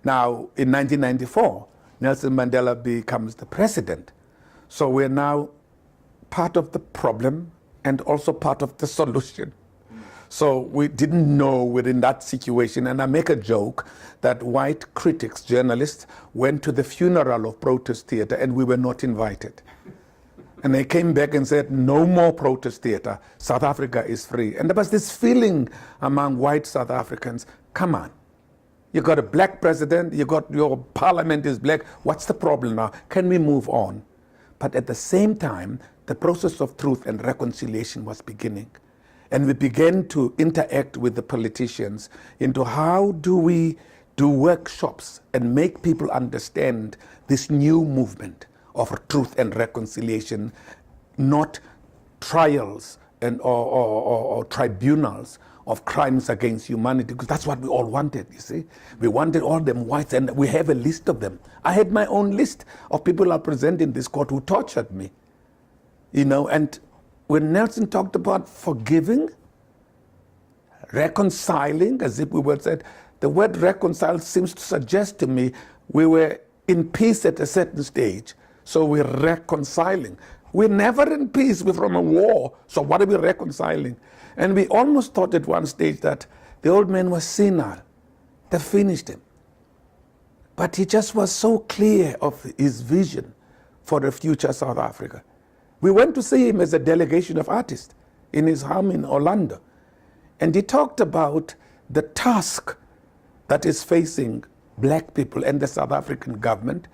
Now, in 1994, Nelson Mandela becomes the president. So we're now part of the problem and also part of the solution. So we didn't know we're in that situation. And I make a joke that white critics, journalists, went to the funeral of protest theater and we were not invited. And they came back and said, no more protest theater. South Africa is free. And there was this feeling among white South Africans, come on. You got a black president, you got your parliament is black. What's the problem now? Can we move on? But at the same time, the process of truth and reconciliation was beginning. And we began to interact with the politicians into how do we do workshops and make people understand this new movement of truth and reconciliation, not trials and or tribunals of crimes against humanity, because that's what we all wanted, you see. We wanted all them whites, and we have a list of them. I had my own list of people I present in this court who tortured me, you know. And when Nelson talked about forgiving, reconciling, as if we were said, the word reconcile seems to suggest to me we were in peace at a certain stage, so we're reconciling. We're never in peace, we're from a war, so what are we reconciling? And we almost thought at one stage that the old man was senile. They finished him. But he just was so clear of his vision for the future South Africa. We went to see him as a delegation of artists in his home in Orlando. And he talked about the task that is facing black people and the South African government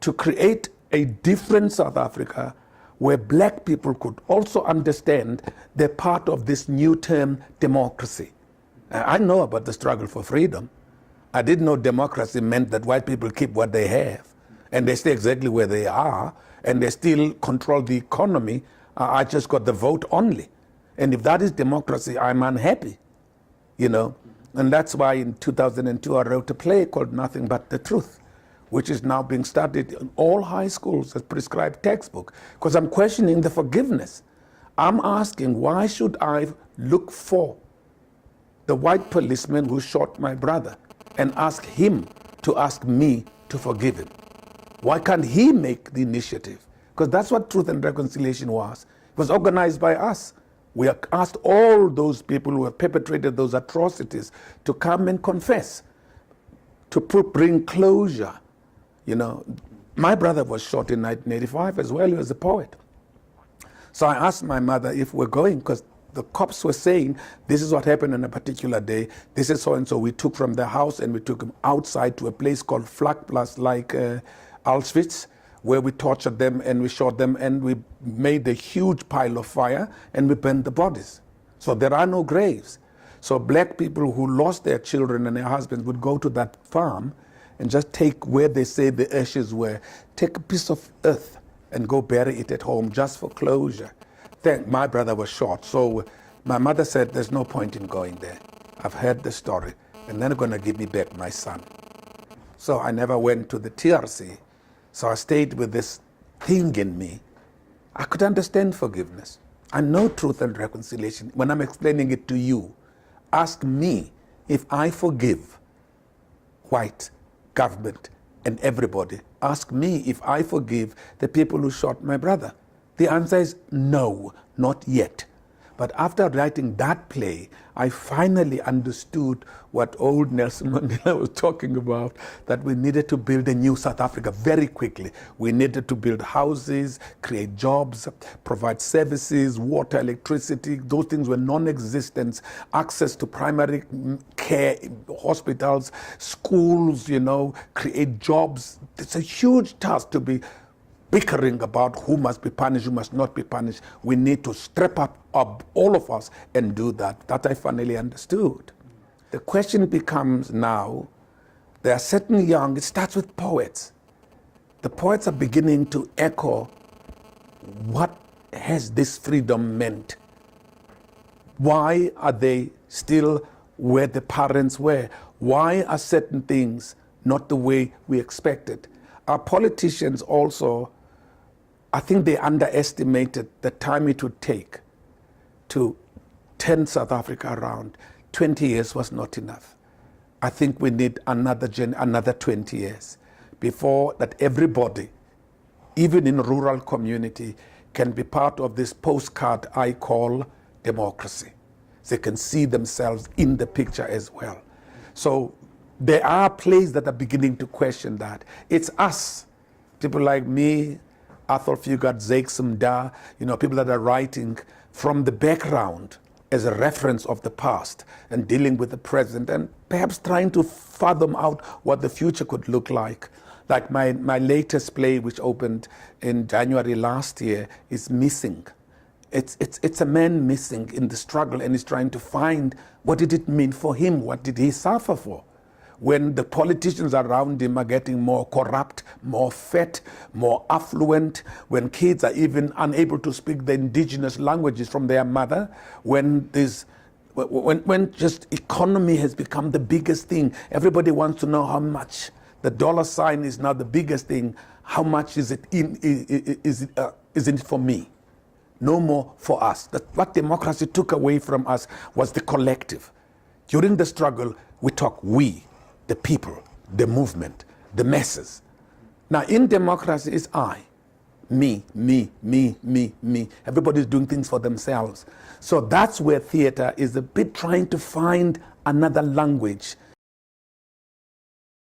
to create a different South Africa where black people could also understand they're part of this new term, democracy. I know about the struggle for freedom. I didn't know democracy meant that white people keep what they have, and they stay exactly where they are, and they still control the economy. I just got the vote only. And if that is democracy, I'm unhappy, you know. And that's why in 2002, I wrote a play called Nothing But the Truth, which is now being studied in all high schools as prescribed textbook, because I'm questioning the forgiveness. I'm asking, why should I look for the white policeman who shot my brother and ask him to ask me to forgive him? Why can't he make the initiative? Because that's what Truth and Reconciliation was. It was organized by us. We asked all those people who have perpetrated those atrocities to come and confess, to bring closure. You know, my brother was shot in 1985 as well. He was a poet. So I asked my mother if we're going, because the cops were saying, this is what happened on a particular day. This is so-and-so. We took from their house and we took him outside to a place called Flakplas, like Auschwitz, where we tortured them and we shot them and we made a huge pile of fire and we burned the bodies. So there are no graves. So black people who lost their children and their husbands would go to that farm and just take where they say the ashes were, take a piece of earth and go bury it at home just for closure. Then my brother was shot, so my mother said, there's no point in going there. I've heard the story, and they're gonna give me back my son. So I never went to the TRC, so I stayed with this thing in me. I could understand forgiveness. I know truth and reconciliation. When I'm explaining it to you, ask me if I forgive white government and everybody. Ask me if I forgive the people who shot my brother. The answer is no, not yet. But after writing that play, I finally understood what old Nelson Mandela was talking about, that we needed to build a new South Africa very quickly. We needed to build houses, create jobs, provide services, water, electricity. Those things were non-existent. Access to primary care, hospitals, schools, you know, create jobs. It's a huge task to be bickering about who must be punished, who must not be punished. We need to strap up all of us and do that. That I finally understood. The question becomes now, there are certain young, it starts with poets. The poets are beginning to echo, what has this freedom meant? Why are they still where the parents were? Why are certain things not the way we expected? Our politicians also, I think they underestimated the time it would take to turn South Africa around. 20 years was not enough. I think we need another 20 years before that everybody, even in rural community, can be part of this postcard I call democracy. They can see themselves in the picture as well. So there are places that are beginning to question that. It's us, people like me, Athol Fugard, Zeiksum Da, people that are writing from the background as a reference of the past and dealing with the present and perhaps trying to fathom out what the future could look like. Like my latest play, which opened in January last year, is Missing. It's a man missing in the struggle, and he's trying to find what did it mean for him, what did he suffer for? When the politicians around him are getting more corrupt, more fat, more affluent, when kids are even unable to speak the indigenous languages from their mother, when just economy has become the biggest thing, everybody wants to know how much. The dollar sign is now the biggest thing. How much is it it for me? No more for us. What democracy took away from us was the collective. During the struggle, we talk we, the people, the movement, the masses. Now in democracy, it's I, me, me, me, me, me. Everybody's doing things for themselves. So that's where theater is a bit trying to find another language